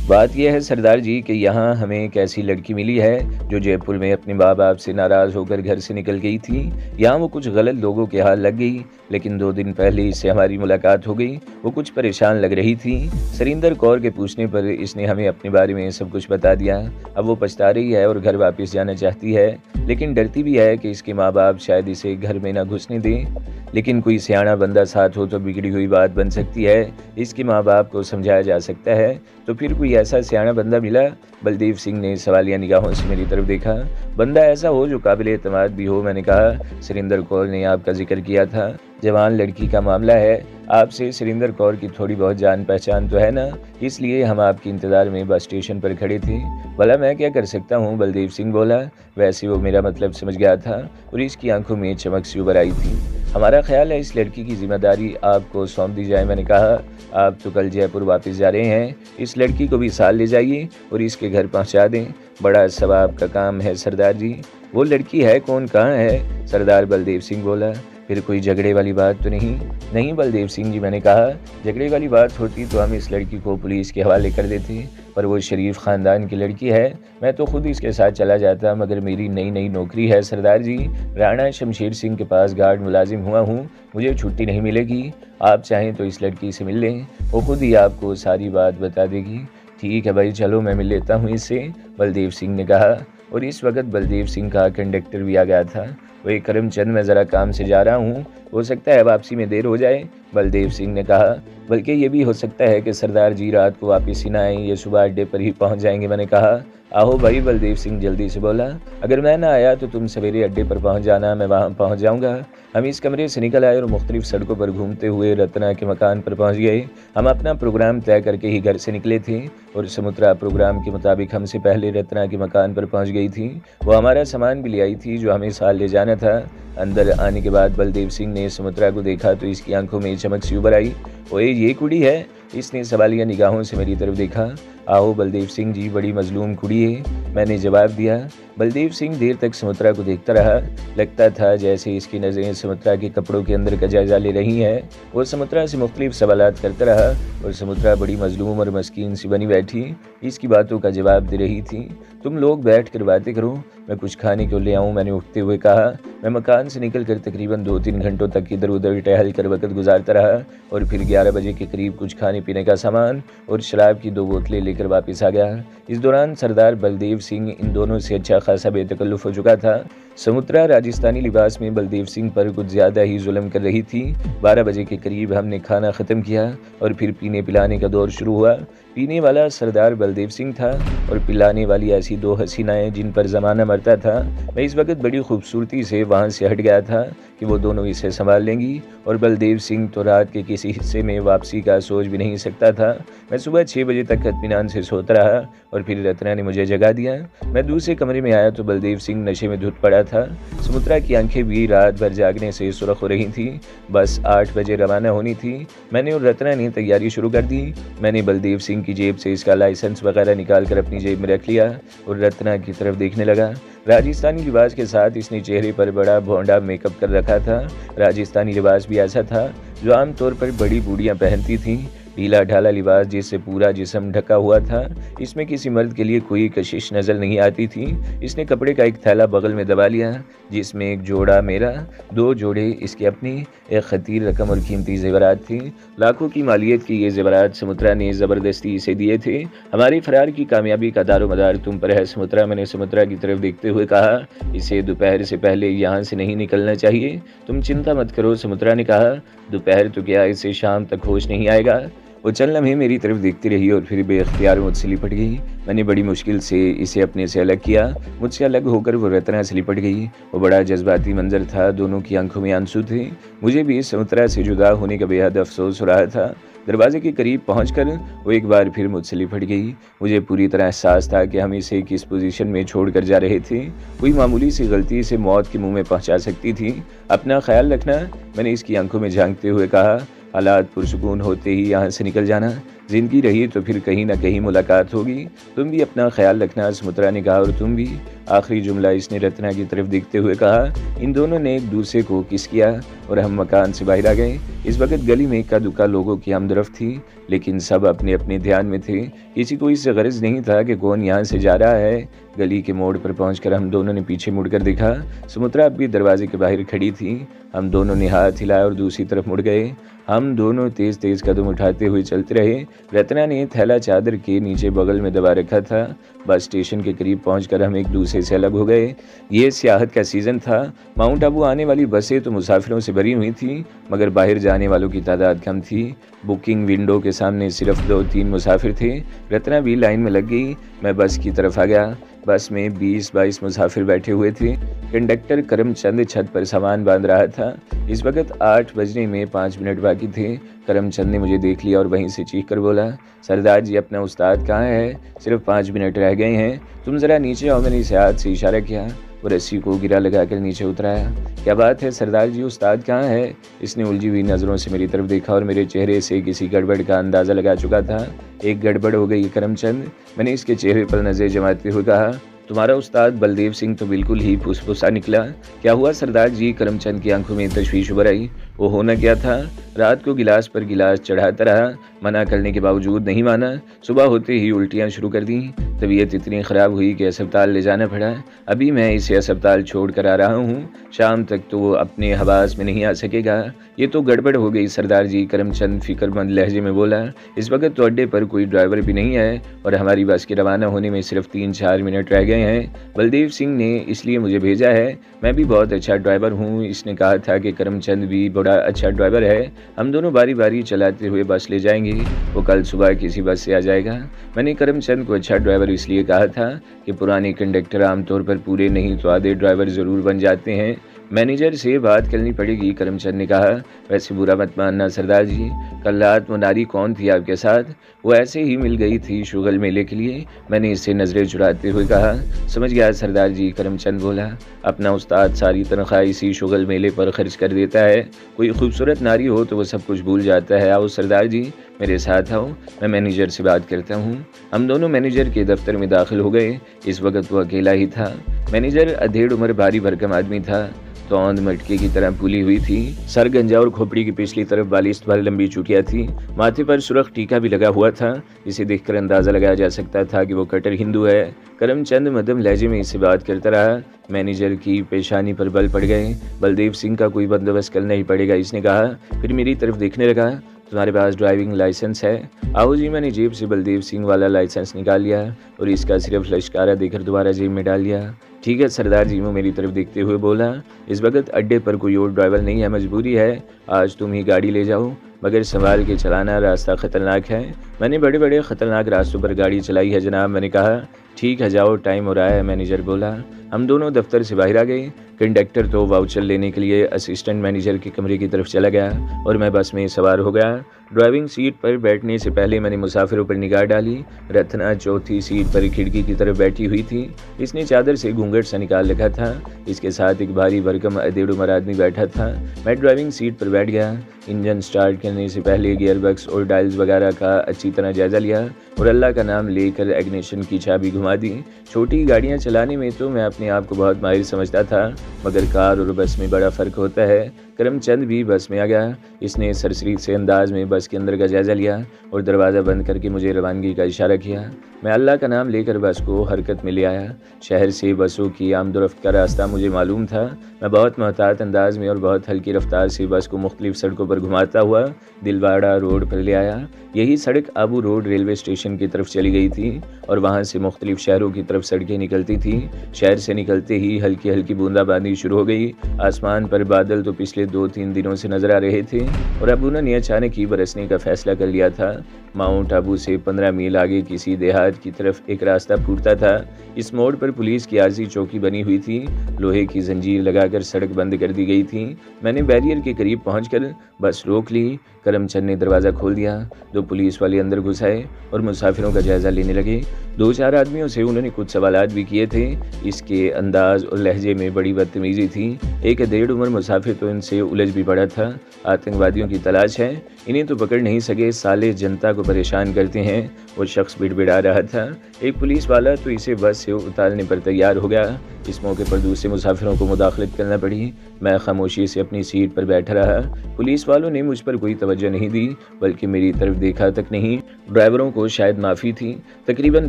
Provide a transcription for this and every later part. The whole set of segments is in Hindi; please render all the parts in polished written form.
बात यह है सरदार जी कि यहाँ हमें एक ऐसी लड़की मिली है जो जयपुर में अपने माँ बाप से नाराज़ होकर घर से निकल गई थी। यहाँ वो कुछ गलत लोगों के हाथ लग गई, लेकिन 2 दिन पहले इससे हमारी मुलाकात हो गई। वो कुछ परेशान लग रही थी। सरिंदर कौर के पूछने पर इसने हमें अपने बारे में सब कुछ बता दिया। अब वो पछता रही है और घर वापस जाना चाहती है, लेकिन डरती भी है कि इसके माँ बाप शायद इसे घर में ना घुसने दें। लेकिन कोई सियाना बंदा साथ हो तो बिगड़ी हुई बात बन सकती है। इसके माँ बाप को समझाया जा सकता है। तो फिर कोई ऐसा सियाना बंदा मिला? बलदेव सिंह ने सवालिया निगाहों से मेरी तरफ देखा। बंदा ऐसा हो जो काबिल एतमाद भी हो, मैंने कहा। सरिंदर कौर ने आपका जिक्र किया था। जवान लड़की का मामला है। आपसे सरिंदर कौर की थोड़ी बहुत जान पहचान तो है ना, इसलिए हम आपके इंतज़ार में बस स्टेशन पर खड़े थे। भला मैं क्या कर सकता हूँ? बलदेव सिंह बोला। वैसे वो मेरा मतलब समझ गया था और इसकी आंखों में चमक सी उभर आई थी। हमारा ख्याल है इस लड़की की जिम्मेदारी आपको सौंप दी जाए, मैंने कहा। आप तो कल जयपुर वापस जा रहे हैं, इस लड़की को भी साथ ले जाइए और इसके घर पहुंचा दें। बड़ा सवाब का काम है सरदार जी। वो लड़की है कौन, कहाँ है? सरदार बलदेव सिंह बोला। फिर कोई झगड़े वाली बात तो नहीं? नहीं बलदेव सिंह जी, मैंने कहा। झगड़े वाली बात होती तो हम इस लड़की को पुलिस के हवाले कर देते, पर वो शरीफ ख़ानदान की लड़की है। मैं तो खुद इसके साथ चला जाता, मगर मेरी नई नई नौकरी है सरदार जी। राणा शमशेर सिंह के पास गार्ड मुलाजिम हुआ हूँ, मुझे छुट्टी नहीं मिलेगी। आप चाहें तो इस लड़की से मिल लें, वो खुद ही आपको सारी बात बता देगी। ठीक है भाई, चलो मैं मिल लेता हूँ इससे, बलदेव सिंह ने कहा। और इस वक्त बलदेव सिंह का कंडक्टर भी आ गया था। वही करमचंद, मैं ज़रा काम से जा रहा हूँ, हो सकता है वापसी में देर हो जाए, बलदेव सिंह ने कहा। बल्कि ये भी हो सकता है कि सरदार जी रात को वापस ही ना आए, ये सुबह अड्डे पर ही पहुँच जाएंगे, मैंने कहा। आहो भाई, बलदेव सिंह जल्दी से बोला। अगर मैं ना आया तो तुम सवेरे अड्डे पर पहुँच जाना, मैं वहाँ पहुँच जाऊँगा। हम इस कमरे से निकल आए और मुख्तलिफ सड़कों पर घूमते हुए रत्ना के मकान पर पहुँच गए। हम अपना प्रोग्राम तय करके ही घर से निकले थे और समुद्रा प्रोग्राम के मुताबिक हमसे पहले रत्ना के मकान पर पहुँच गई थी। वो हमारा सामान भी ले आई थी जो हमें साथ ले जाना था। अंदर आने के बाद बलदेव सिंह ने समुद्रा को देखा तो इसकी आंखों में चमक सी उभर आई। ओए, ये कुड़ी है? इसने सवालिया निगाहों से मेरी तरफ देखा। आओ बलदेव सिंह जी, बड़ी मजलूम कुड़ी है, मैंने जवाब दिया। बलदेव सिंह देर तक समुद्रा को देखता रहा। लगता था जैसे इसकी नज़रें समुद्रा के कपड़ों के अंदर का जायजा ले रही हैं। वो समुद्रा से मुख्तलिफ सवालात करता रहा और समुद्रा बड़ी मजलूम और मस्कीन सी बनी बैठी इसकी बातों का जवाब दे रही थी। तुम लोग बैठ कर बातें करो, मैं कुछ खाने को ले आऊँ, मैंने उठते हुए कहा। मैं मकान से निकलकर तकरीबन 2-3 घंटों तक इधर उधर टहल कर वक्त गुजारता रहा और फिर 11 बजे के करीब कुछ खाने पीने का सामान और शराब की 2 बोतलें लेकर वापस आ गया। इस दौरान सरदार बलदेव सिंह इन दोनों से अच्छा खासा बेतकल्लुफ़ हो चुका था। समुद्रा राजस्थानी लिबास में बलदेव सिंह पर कुछ ज़्यादा ही जुल्म कर रही थी। 12 बजे के करीब हमने खाना ख़त्म किया और फिर पीने पिलाने का दौर शुरू हुआ। पीने वाला सरदार बलदेव सिंह था और पिलाने वाली ऐसी 2 हसीनाएं जिन पर ज़माना मरता था। मैं इस वक्त बड़ी खूबसूरती से वहाँ से हट गया था कि वो दोनों इसे संभाल लेंगी और बलदेव सिंह तो रात के किसी हिस्से में वापसी का सोच भी नहीं सकता था। मैं सुबह 6 बजे तक इत्मीनान से सोता रहा और फिर रत्ना ने मुझे जगा दिया। मैं दूसरे कमरे में आया तो बलदेव सिंह नशे में धुत पड़ा था। समुद्रा की आंखें भी रात भर जागने से सुर्ख हो रही थी। बस 8 बजे रवाना होनी थी। मैंने और रत्ना ने तैयारी शुरू कर दी। मैंने बलदेव सिंह की जेब से इसका लाइसेंस वगैरह निकाल कर अपनी जेब में रख लिया और रत्ना की तरफ देखने लगा। राजस्थानी लिबास के साथ इसने चेहरे पर बड़ा भौंडा मेकअप कर रखा था। राजस्थानी लिबास भी ऐसा था जो आमतौर पर बड़ी बूढ़ियां पहनती थीं। ढीला ढाला लिबास जिससे पूरा जिस्म ढका हुआ था। इसमें किसी मर्द के लिए कोई कशिश नज़र नहीं आती थी। इसने कपड़े का एक थैला बगल में दबा लिया जिसमें एक जोड़ा मेरा, 2 जोड़े इसके अपनी, एक खतीर रकम और कीमती ज़ेवरात थी। लाखों की मालियत की ये ज़ेवरात समुद्रा ने ज़बरदस्ती इसे दिए थे। हमारी फरार की कामयाबी का दारोमदार तुम पर है समुद्रा, मैंने समुद्रा की तरफ देखते हुए कहा। इसे दोपहर से पहले यहाँ से नहीं निकलना चाहिए। तुम चिंता मत करो, समुद्रा ने कहा। दोपहर तो क्या, इसे शाम तक होश नहीं आएगा। वो चंद लम्हे मेरी तरफ देखती रही और फिर बेख्तियार मुझसे लिपट गई। मैंने बड़ी मुश्किल से इसे अपने से अलग किया। मुझसे अलग होकर वो रत्ना से लिपट गई। वो बड़ा जज्बाती मंजर था, दोनों की आंखों में आंसू थे। मुझे भी समुद्रा से जुदा होने का बेहद अफसोस हो रहा था। दरवाजे के करीब पहुंचकर वो एक बार फिर मुझसे लिपट गई। मुझे पूरी तरह एहसास था कि हम इसे किस पोजीशन में छोड़कर जा रहे थे। कोई मामूली सी गलती से मौत के मुंह में पहुंचा सकती थी। अपना ख्याल रखना, मैंने इसकी आंखों में झांकते हुए कहा। हालात पुरसुकून होते ही यहाँ से निकल जाना। ज़िंदगी रही तो फिर कहीं ना कहीं मुलाकात होगी। तुम भी अपना ख्याल रखना, सुमित्रा ने कहा। और तुम भी। आखिरी जुमला इसने रत्ना की तरफ देखते हुए कहा। इन दोनों ने एक दूसरे को किस किया और हम मकान से बाहर आ गए। इस वक्त गली में इक्का दुक्का लोगों की आमदरफ्त थी, लेकिन सब अपने अपने ध्यान में थे। किसी को इससे गरज नहीं था कि कौन यहाँ से जा रहा है। गली के मोड़ पर पहुंचकर हम दोनों ने पीछे मुड़कर देखा। सुमित्रा अब भी दरवाजे के बाहर खड़ी थी। हम दोनों ने हाथ हिलाया और दूसरी तरफ मुड़ गए। हम दोनों तेज तेज कदम उठाते हुए चलते रहे। रत्ना ने थैला चादर के नीचे बगल में दबा रखा था। बस स्टेशन के करीब पहुंचकर हम एक दूसरे से अलग हो गए। ये सियाहत का सीज़न था। माउंट आबू आने वाली बसें तो मुसाफिरों से भरी हुई थी, मगर बाहर जाने वालों की तादाद कम थी। बुकिंग विंडो के सामने सिर्फ 2-3 मुसाफिर थे। रत्ना भी लाइन में लग गई। मैं बस की तरफ आ गया। बस में 20-22 मुसाफिर बैठे हुए थे। कंडक्टर करमचंद छत पर सामान बांध रहा था। इस वक्त 8 बजने में 5 मिनट बाकी थे। करमचंद ने मुझे देख लिया और वहीं से चीख कर बोला, सरदार जी, अपना उस्ताद कहाँ है? सिर्फ 5 मिनट रह गए हैं, तुम ज़रा नीचे आओ। मैंने इसे हाथ से इशारा किया। वो रस्सी को गिरा लगाकर नीचे उतराया। क्या बात है सरदार जी, उस्ताद कहाँ है? इसने उलझी हुई नज़रों से मेरी तरफ देखा और मेरे चेहरे से किसी गड़बड़ का अंदाज़ा लगा चुका था। एक गड़बड़ हो गई करमचंद। मैंने इसके चेहरे पर नज़र जमाते हुए कहा, तुम्हारा उस्ताद बलदेव सिंह तो बिल्कुल ही फुसफुसा निकला। क्या हुआ सरदार जी? करमचंद की आंखों में तशवीश उभर आई। वो होना क्या था? रात को गिलास पर गिलास चढ़ाता रहा, मना करने के बावजूद नहीं माना। सुबह होते ही उल्टियाँ शुरू कर दी। तबीयत इतनी ख़राब हुई कि अस्पताल ले जाना पड़ा। अभी मैं इसे अस्पताल छोड़ कर आ रहा हूँ। शाम तक तो वो अपने हवास में नहीं आ सकेगा। ये तो गड़बड़ हो गई सरदार जी, करमचंद फिक्रमंद लहजे में बोला। इस वक्त तो अड्डे पर कोई ड्राइवर भी नहीं है और हमारी बस के रवाना होने में सिर्फ 3-4 मिनट रह गए हैं। बलदेव सिंह ने इसलिए मुझे भेजा है। मैं भी बहुत अच्छा ड्राइवर हूँ। इसने कहा था कि करमचंद भी बड़ा अच्छा ड्राइवर है। हम दोनों बारी बारी चलाते हुए बस ले जाएंगे। वो कल सुबह किसी बस से आ जाएगा। मैंने करमचंद को अच्छा ड्राइवर इसलिए कहा था कि पुराने कंडक्टर आमतौर पर पूरे नहीं तो आधे ड्राइवर ज़रूर बन जाते हैं। मैनेजर से बात करनी पड़ेगी, करमचंद ने कहा। वैसे बुरा मत मानना सरदार जी, कल रात वो नारी कौन थी आपके साथ? वो ऐसे ही मिल गई थी शुगल मेले के लिए। मैंने इससे नज़रें चुराते हुए कहा। समझ गया सरदार जी, करमचंद बोला। अपना उस्ताद सारी तनख्वाह इसी शुगल मेले पर खर्च कर देता है। कोई खूबसूरत नारी हो तो वो सब कुछ भूल जाता है। आओ सरदार जी, मेरे साथ आओ, मैं मैनेजर से बात करता हूँ। हम दोनों मैनेजर के दफ्तर में दाखिल हो गए। इस वक्त वो अकेला ही था। मैनेजर अधेड़ उम्र भारी भरकम आदमी था। तौंद मटके की तरह फूली हुई थी। सर गंजा और खोपड़ी की पिछली तरफ बालिश वाली लंबी चुटिया थी। माथे पर सुर्ख टीका भी लगा हुआ था। इसे देखकर अंदाजा लगाया जा सकता था कि वो कट्टर हिंदू है। करमचंद मध्यम लहजे में इससे बात करता रहा। मैनेजर की पेशानी पर बल पड़ गए। बलदेव सिंह का कोई बंदोबस्त करना ही पड़ेगा, इसने कहा। फिर मेरी तरफ देखने लगा। तुम्हारे पास ड्राइविंग लाइसेंस है? आओ जी। मैंने जेब से बलदेव सिंह वाला लाइसेंस निकाल लिया और इसका सिर्फ लश्कारा देकर दोबारा जेब में डाल लिया। ठीक है सरदार जी, वो मेरी तरफ देखते हुए बोला। इस वक्त अड्डे पर कोई और ड्राइवर नहीं है, मजबूरी है। आज तुम ही गाड़ी ले जाओ, मगर संभाल के चलाना, रास्ता ख़तरनाक है। मैंने बड़े बड़े ख़तरनाक रास्तों पर गाड़ी चलाई है जनाब, मैंने कहा। ठीक है जाओ, टाइम हो रहा है, मैनेजर बोला। हम दोनों दफ्तर से बाहर आ गए। कंडक्टर तो वाउचर लेने के लिए असिस्टेंट मैनेजर के कमरे की तरफ चला गया और मैं बस में सवार हो गया। ड्राइविंग सीट पर बैठने से पहले मैंने मुसाफिरों पर निगाह डाली। रत्ना चौथी सीट पर खिड़की की तरफ बैठी हुई थी। इसने चादर से घूंघट सा निकाल रखा था। इसके साथ एक भारी भरकम अधेड़ उम्र आदमी बैठा था। मैं ड्राइविंग सीट पर बैठ गया। इंजन स्टार्ट करने से पहले गियरबॉक्स और डायल्स वगैरह का अच्छी तरह जायजा लिया और अल्लाह का नाम लेकर इग्निशन की चाबी घुमा दी। छोटी गाड़ियाँ चलाने में तो मैं अपने आप को बहुत माहिर समझता था, मगर कार और बस में बड़ा फ़र्क होता है। करमचंद भी बस में आ गया। इसने सरसरी से अंदाज में बस के अंदर का जायजा लिया और दरवाज़ा बंद करके मुझे रवानगी का इशारा किया। मैं अल्लाह का नाम लेकर बस को हरकत में ले आया। शहर से बसों की आमदोरफ्त का रास्ता मुझे मालूम था। मैं बहुत मोहतात अंदाज में और बहुत हल्की रफ्तार से बस को मुख्तलिफ सड़कों पर घुमाता हुआ दिलवाड़ा रोड पर ले आया। यही सड़क आबू रोड रेलवे स्टेशन की तरफ चली गई थी और वहाँ से मुख्तलिफ शहरों की तरफ सड़कें निकलती थी। शहर से निकलते ही हल्की हल्की बूंदाबांदी शुरू हो गई। आसमान पर बादल तो पिछले 2-3 दिनों से नजर आ रहे थे और अब उन्होंने अचानक ही बरसने का फैसला कर लिया था। माउंट आबू से 15 मील आगे किसी देहात की तरफ एक रास्ता फूटता था। इस मोड़ पर पुलिस की आरजी चौकी बनी हुई थी। लोहे की जंजीर लगाकर सड़क बंद कर दी गई थी। मैंने बैरियर के करीब पहुंचकर बस रोक ली। करमचंद ने दरवाज़ा खोल दिया। 2 पुलिस वाले अंदर घुस आए और मुसाफिरों का जायज़ा लेने लगे। 2-4 आदमियों से उन्होंने कुछ सवालात भी किए थे। इसके अंदाज़ और लहजे में बड़ी बदतमीज़ी थी। एक डेढ़ उम्र मुसाफिर तो इनसे उलझ भी पड़ा था। आतंकवादियों की तलाश है, इन्हें तो पकड़ नहीं सके, साले जनता को परेशान करते हैं। वो शख्स बिड़बिड़ा रहा था। एक पुलिस वाला तो इसे बस से उतारने पर तैयार हो गया। इस मौके पर दूसरे मुसाफिरों को मुदाखलत करना पड़ी। मैं खामोशी से अपनी सीट पर बैठा रहा। पुलिस वालों ने मुझ पर कोई तवज्जो नहीं दी, बल्कि मेरी तरफ देखा तक नहीं। ड्राइवरों को शायद माफ़ी थी। तकरीबन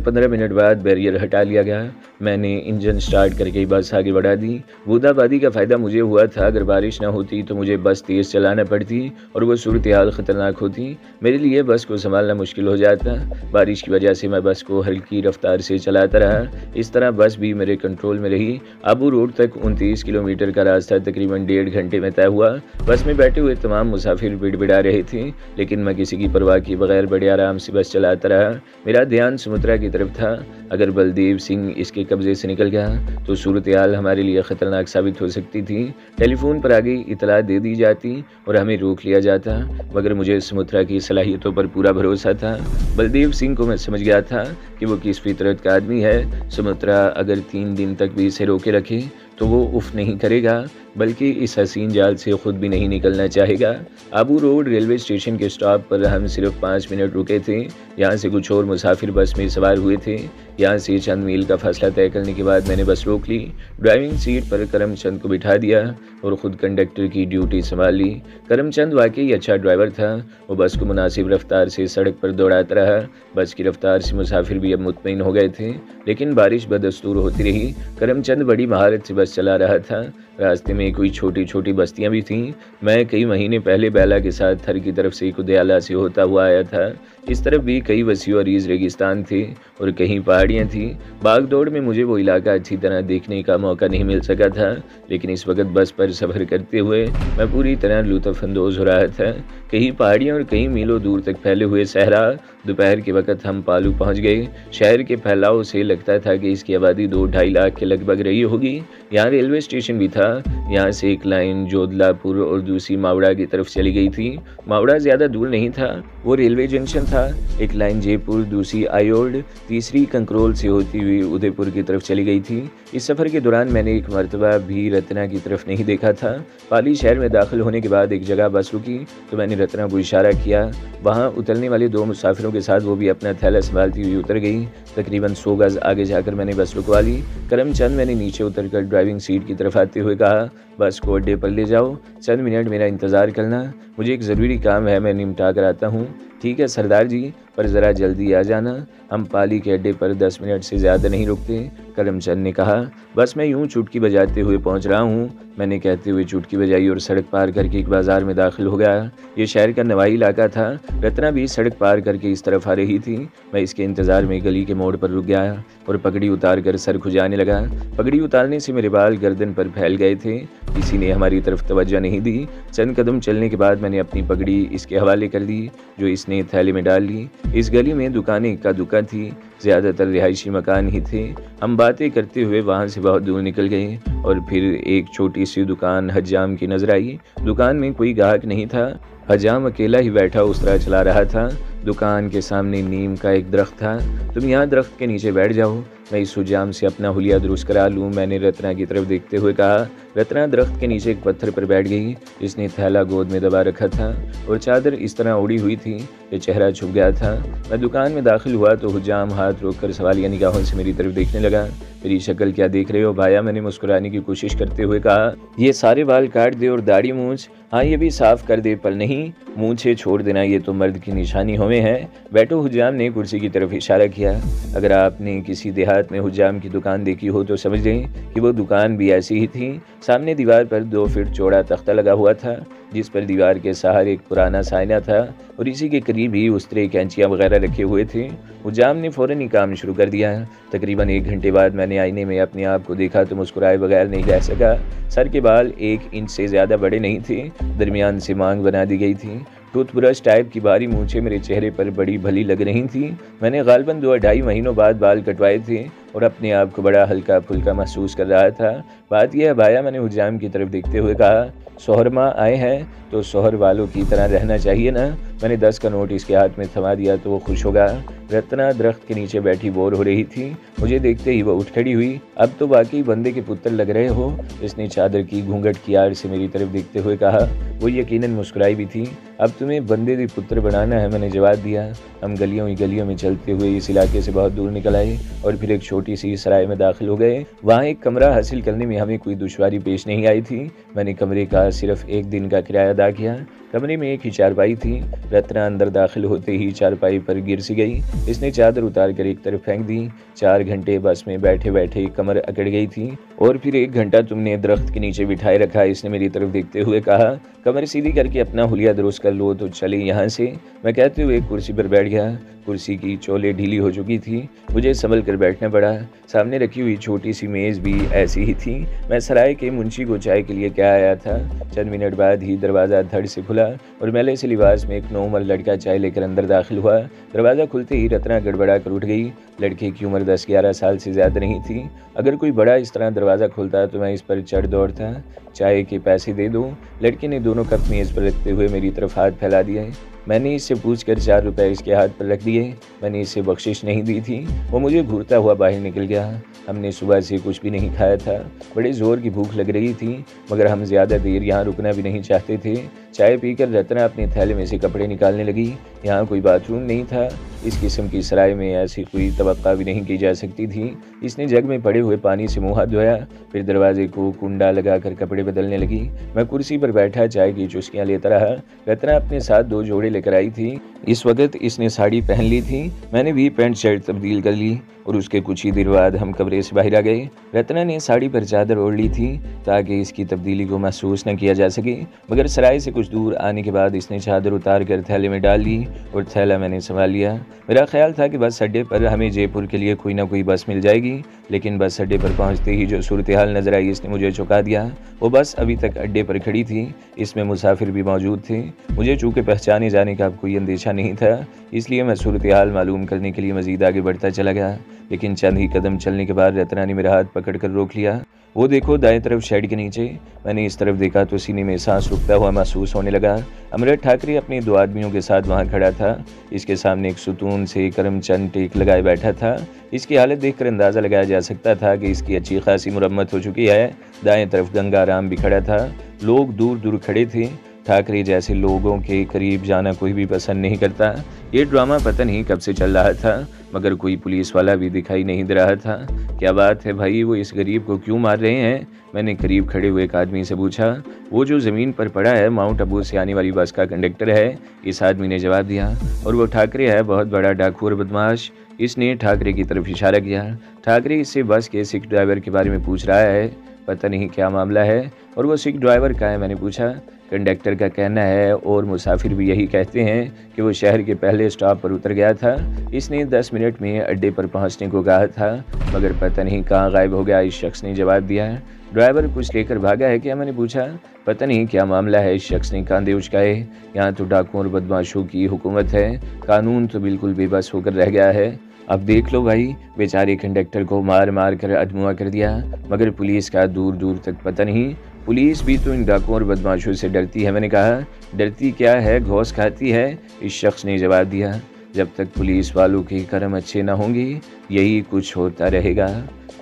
15 मिनट बाद बैरियर हटा लिया गया। मैंने इंजन स्टार्ट करके बस आगे बढ़ा दी। बूंदाबांदी का फ़ायदा मुझे हुआ था। अगर बारिश न होती तो मुझे बस तेज़ चलाना पड़ती और वो सूरत हाल ख़तरनाक होती। मेरे लिए बस को संभालना मुश्किल हो जाता। बारिश की वजह से मैं बस को हल्की रफ्तार से चलाता रहा। इस तरह बस भी मेरे कंट्रोल में रही। आबू रोड तक 29 किलोमीटर का रास्ता तकरीबन 1.5 घंटे में तय हुआ। बस में बैठे हुए तमाम मुसाफिर बिड़बिड़ा रहे थे, लेकिन मैं किसी की परवाह किए बगैर बड़े आराम से बस चलाता रहा। मेरा ध्यान समुद्रा की तरफ था। अगर बलदेव सिंह इसके कब्जे से निकल गया तो सूरत हाल हमारे लिए ख़तरनाक साबित हो सकती थी। टेलीफोन पर आगे इतला दे दी जाती और हमें रोक लिया जाता, मगर मुझे समुद्रा की सलाहियतों पर पूरा भरोसा था। बलदेव सिंह को मैं समझ गया था कि वो किस फितरत का आदमी है। समुद्रा अगर 3 दिन तक भी इसे रोके रखे तो वो उफ नहीं करेगा, बल्कि इस हसीन जाल से खुद भी नहीं निकलना चाहेगा। आबू रोड रेलवे स्टेशन के स्टॉप पर हम सिर्फ 5 मिनट रुके थे। यहाँ से कुछ और मुसाफिर बस में सवार हुए थे। यहाँ से चंद मील का फासला तय करने के बाद मैंने बस रोक ली। ड्राइविंग सीट पर करमचंद को बिठा दिया और ख़ुद कंडक्टर की ड्यूटी संभाल ली। करमचंद वाकई अच्छा ड्राइवर था। वो बस को मुनासिब रफ्तार से सड़क पर दौड़ाता रहा। बस की रफ्तार से मुसाफिर भी अब मुतमईन हो गए थे, लेकिन बारिश बदस्तूर होती रही। करमचंद बड़ी महारत से बस चला रहा था। रास्ते में कोई छोटी छोटी बस्तियां भी थीं। मैं कई महीने पहले बैला के साथ थर की तरफ से कुदयाला से होता हुआ आया था। इस तरफ भी कई वसी और अरीज रेगिस्तान थे और कहीं पहाड़ियाँ थीं। भाग दौड़ में मुझे वो इलाका अच्छी तरह देखने का मौका नहीं मिल सका था, लेकिन इस वक्त बस पर सफ़र करते हुए मैं पूरी तरह लुत्फ़अंदोज़ हो रहा था। कहीं पहाड़ियाँ और कहीं मीलों दूर तक फैले हुए सहरा। दोपहर के वक्त हम पालू पहुँच गए। शहर के फैलाव से लगता था कि इसकी आबादी 2-2.5 लाख के लगभग रही होगी। यहाँ रेलवे स्टेशन भी था। यहाँ से एक लाइन जोधलापुर और दूसरी मावड़ा की तरफ चली गई थी। मावड़ा ज़्यादा दूर नहीं था, वो रेलवे जंक्शन था। एक लाइन जयपुर, दूसरी आयोड, तीसरी कंकरोल से होती हुई उदयपुर की तरफ चली गई थी। इस सफ़र के दौरान मैंने एक मरतबा भी रत्ना की तरफ नहीं देखा था। पाली शहर में दाखिल होने के बाद एक जगह बस रुकी तो मैंने रत्ना को इशारा किया। वहाँ उतरने वाले 2 मुसाफिरों के साथ वो भी अपना थैला संभालती हुई उतर गई। तकरीबन 100 गज़ आगे जाकर मैंने बस रुकवा ली। करमचंद मैंने नीचे उतरकर ड्राइविंग सीट की तरफ आते हुए कहा, बस को अड्डे पर ले जाओ, चंद मिनट मेरा इंतज़ार करना, मुझे एक ज़रूरी काम है, मैं निपटा कर आता हूँ। ठीक है सरदार जी, पर ज़रा जल्दी आ जाना, हम पाली के अड्डे पर 10 मिनट से ज़्यादा नहीं रुकते। करमचंद ने कहा, बस मैं यूं चुटकी बजाते हुए पहुंच रहा हूँ। मैंने कहते हुए चुटकी बजाई और सड़क पार करके एक बाज़ार में दाखिल हो गया। ये शहर का नवाई इलाका था। रत्ना भी सड़क पार करके इस तरफ आ रही थी। मैं इसके इंतज़ार में गली के मोड़ पर रुक गया और पगड़ी उतार कर सर खुजाने लगा। पगड़ी उतारने से मेरे बाल गर्दन पर फैल गए थे। किसी ने हमारी तरफ तवज्जो नहीं दी। चंद कदम चलने के बाद मैंने अपनी पगड़ी इसके हवाले कर दी, जो इसने थैले में डाल ली। इस गली में दुकानें इक्का दुक्का थी, ज़्यादातर रिहायशी मकान ही थे। हम बातें करते हुए वहाँ से बहुत दूर निकल गए और फिर एक छोटी सी दुकान हज्जाम की नजर आई। दुकान में कोई ग्राहक नहीं था। हज्जाम अकेला ही बैठा उस तरह चला रहा था। दुकान के सामने नीम का एक दरख्त था। तुम यहाँ दरख्त के नीचे बैठ जाओ, मैं इस हुज्जाम से अपना हुलिया दुरुस्त करा लूँ, मैंने रत्ना की तरफ देखते हुए कहा। रत्ना दरख्त के नीचे एक पत्थर पर बैठ गई। इसने थैला गोद में दबा रखा था और चादर इस तरह ओढ़ी हुई थी कि चेहरा छुप गया था। मैं दुकान में दाखिल हुआ तो हुज्जाम हाथ रोककर सवालिया निगाहों से मेरी तरफ देखने लगा। मेरी शक्ल क्या देख रहे हो भाया, मैंने मुस्कुराने की कोशिश करते हुए कहा। ये सारे बाल काट दे और दाढ़ी मूंछ, हाँ ये भी साफ कर दे, पर नहीं मूंछें छोड़ देना, ये तो मर्द की निशानी हमें है। बैठो, हुज्जाम ने कुर्सी की तरफ इशारा किया। अगर आपने किसी देहात में हुज्जाम की दुकान देखी हो तो समझ लें कि वो दुकान भी ऐसी ही थी। सामने दीवार पर 2 फीट चौड़ा तख्ता लगा हुआ था, जिस पर दीवार के सहारे एक पुराना साइना था और इसी के करीब ही उस्तरे, कैंचियाँ वगैरह रखे हुए थे। हुज्जाम ने फ़ौरन ही काम शुरू कर दिया। तकरीबन 1 घंटे बाद मैंने आईने में अपने आप को देखा तो मुस्कुराए बगैर नहीं रह सका। सर के बाल 1 इंच से ज़्यादा बड़े नहीं थे, दरमियान से मांग बना दी गई थी। टूथब्रश टाइप की भारी मूंछें मेरे चेहरे पर बड़ी भली लग रही थी। मैंने गालबन 2-2.5 महीनों बाद बाल कटवाए थे और अपने आप को बड़ा हल्का फुल्का महसूस कर रहा था। बात यह है भाया, मैंने हुज्जाम की तरफ देखते हुए कहा, शोहर माँ आए हैं तो शोहर वालों की तरह रहना चाहिए ना। मैंने 10 का नोट इसके हाथ में थमा दिया तो वो खुश होगा। रत्ना दरख्त के नीचे बैठी बोर हो रही थी। मुझे देखते ही वो उठ खड़ी हुई। अब तो वाकई बंदे के पुत्र लग रहे हो, इसने चादर की घूंघट की आड़ से मेरी तरफ देखते हुए कहा। वो यकीनन मुस्कुराई भी थी। अब तुम्हें बंदे के पुत्र बनाना है, मैंने जवाब दिया। हम गलियों ही गलियों में चलते हुए इस इलाके से बहुत दूर निकल आए और फिर एक छोटी सी सराय में दाखिल हो गए। वहाँ एक कमरा हासिल करने में हमें कोई दुश्वारी पेश नहीं आई थी। मैंने कमरे का सिर्फ 1 दिन का किराया अदा किया। कमरे में एक ही चारपाई थी। रत्ना अंदर दाखिल होते ही चारपाई पर गिर सी गई। इसने चादर उतार कर एक तरफ फेंक दी। 4 घंटे बस में बैठे बैठे कमर अकड़ गई थी और फिर 1 घंटा तुमने दरख्त के नीचे बिठाए रखा, इसने मेरी तरफ देखते हुए कहा। कमर सीधी करके अपना हुलिया दुरुस्त कर लो तो चले यहाँ से, मैं कहते हुए एक कुर्सी पर बैठ गया। कुर्सी की चोले ढीली हो चुकी थी, मुझे संभल कर बैठना पड़ा। सामने रखी हुई छोटी सी मेज़ भी ऐसी ही थी। मैं सराय के मुंशी को चाय के लिए क्या आया था। चंद मिनट बाद ही दरवाज़ा धड़ से खुला और मैले से लिबास में एक नौमर लड़का चाय लेकर अंदर दाखिल हुआ। दरवाज़ा खुलते ही रत्ना गड़बड़ा कर उठ गई। लड़के की उम्र 10-11 साल से ज़्यादा नहीं थी। अगर कोई बड़ा इस तरह दरवाज़ा खोलता तो मैं इस पर चढ़ दौड़ता। चाय के पैसे दे दो। लड़के ने दोनों कप मेज़ पर रखते हुए मेरी तरफ हाथ फैला दिए। मैंने इससे पूछकर 4 रुपए इसके हाथ पर रख दिए। मैंने इसे बख्शिश नहीं दी थी। वो मुझे घूरता हुआ बाहर निकल गया। हमने सुबह से कुछ भी नहीं खाया था। बड़े ज़ोर की भूख लग रही थी, मगर हम ज़्यादा देर यहाँ रुकना भी नहीं चाहते थे। चाय पीकर रत्ना अपने थैले में से कपड़े निकालने लगी। यहाँ कोई बाथरूम नहीं था। इस किस्म की सराय में ऐसी कोई तवक्का भी नहीं की जा सकती थी। इसने जग में पड़े हुए पानी से मुँह हाथ धोया, फिर दरवाजे को कुंडा लगाकर कपड़े बदलने लगी। मैं कुर्सी पर बैठा चाय की चुस्कियाँ लेता रहा। रत्ना अपने साथ 2 जोड़े लेकर आई थी। इस वक्त इसने साड़ी पहन ली थी। मैंने भी पैंट शर्ट तब्दील कर ली और उसके कुछ ही देर बाद हम कमरे से बाहर आ गए। रत्ना ने साड़ी पर चादर ओढ़ ली थी ताकि इसकी तब्दीली को महसूस न किया जा सके, मगर सराय से कुछ दूर आने के बाद इसने चादर उतार कर थैले में डाल ली और थैला मैंने संभाल लिया। मेरा ख्याल था कि बस अड्डे पर हमें जयपुर के लिए कोई ना कोई बस मिल जाएगी, लेकिन बस अड्डे पर पहुंचते ही जो सूरत हाल नजर आई इसने मुझे चौंका दिया। वो बस अभी तक अड्डे पर खड़ी थी। इसमें मुसाफिर भी मौजूद थे। मुझे चूँकि पहचाने जाने का अब कोई अंदेशा नहीं था, इसलिए मैं सूरत हाल मालूम करने के लिए मज़ीद आगे बढ़ता चला गया। लेकिन चंद ही कदम चलने के बाद रत्ना ने मेरा हाथ पकड़कर रोक लिया। वो देखो दाएं तरफ शेड के नीचे। मैंने इस तरफ देखा तो सीने में सांस रुकता हुआ महसूस होने लगा। अमृत ठाकरे अपने 2 आदमियों के साथ वहां खड़ा था। इसके सामने एक सुतून से करमचंद टेक लगाए बैठा था। इसकी हालत देखकर अंदाज़ा लगाया जा सकता था कि इसकी अच्छी खासी मुरम्मत हो चुकी है। दाएं तरफ गंगा राम भी खड़ा था। लोग दूर दूर खड़े थे। ठाकरे जैसे लोगों के करीब जाना कोई भी पसंद नहीं करता। ये ड्रामा पता नहीं कब से चल रहा था, मगर कोई पुलिस वाला भी दिखाई नहीं दे रहा था। क्या बात है भाई, वो इस गरीब को क्यों मार रहे हैं? मैंने करीब खड़े हुए एक आदमी से पूछा। वो जो ज़मीन पर पड़ा है माउंट आबू से आने वाली बस का कंडक्टर है, इस आदमी ने जवाब दिया। और वो ठाकरे है, बहुत बड़ा डाकू और बदमाश। इसने ठाकरे की तरफ इशारा किया। ठाकरे इससे बस के सिख ड्राइवर के बारे में पूछ रहा है। पता नहीं क्या मामला है। और वो सिख ड्राइवर का है? मैंने पूछा। कंडक्टर का कहना है और मुसाफिर भी यही कहते हैं कि वो शहर के पहले स्टॉप पर उतर गया था। इसने 10 मिनट में अड्डे पर पहुंचने को कहा था, मगर पता नहीं कहाँ गायब हो गया, इस शख्स ने जवाब दिया। ड्राइवर कुछ लेकर भागा है क्या? मैंने पूछा। पता नहीं क्या मामला है, इस शख्स ने कांधे उचकाए। यहाँ तो डाकुओं और बदमाशों की हुकूमत है, कानून तो बिल्कुल बेबस होकर रह गया है। अब देख लो भाई, बेचारे कंडक्टर को मार मार कर अधमुआ कर दिया, मगर पुलिस का दूर दूर तक पता नहीं। पुलिस भी तो इन डाकुओं और बदमाशों से डरती है। मैंने कहा। डरती क्या है, घोंस खाती है, इस शख्स ने जवाब दिया। जब तक पुलिस वालों के कर्म अच्छे ना होंगे यही कुछ होता रहेगा।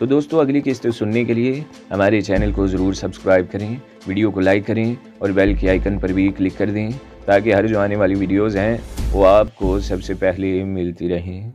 तो दोस्तों, अगली किस्त सुनने के लिए हमारे चैनल को ज़रूर सब्सक्राइब करें, वीडियो को लाइक करें और बेल के आइकन पर भी क्लिक कर दें ताकि हर जो आने वाली वीडियोज़ हैं वो आपको सबसे पहले मिलती रहें।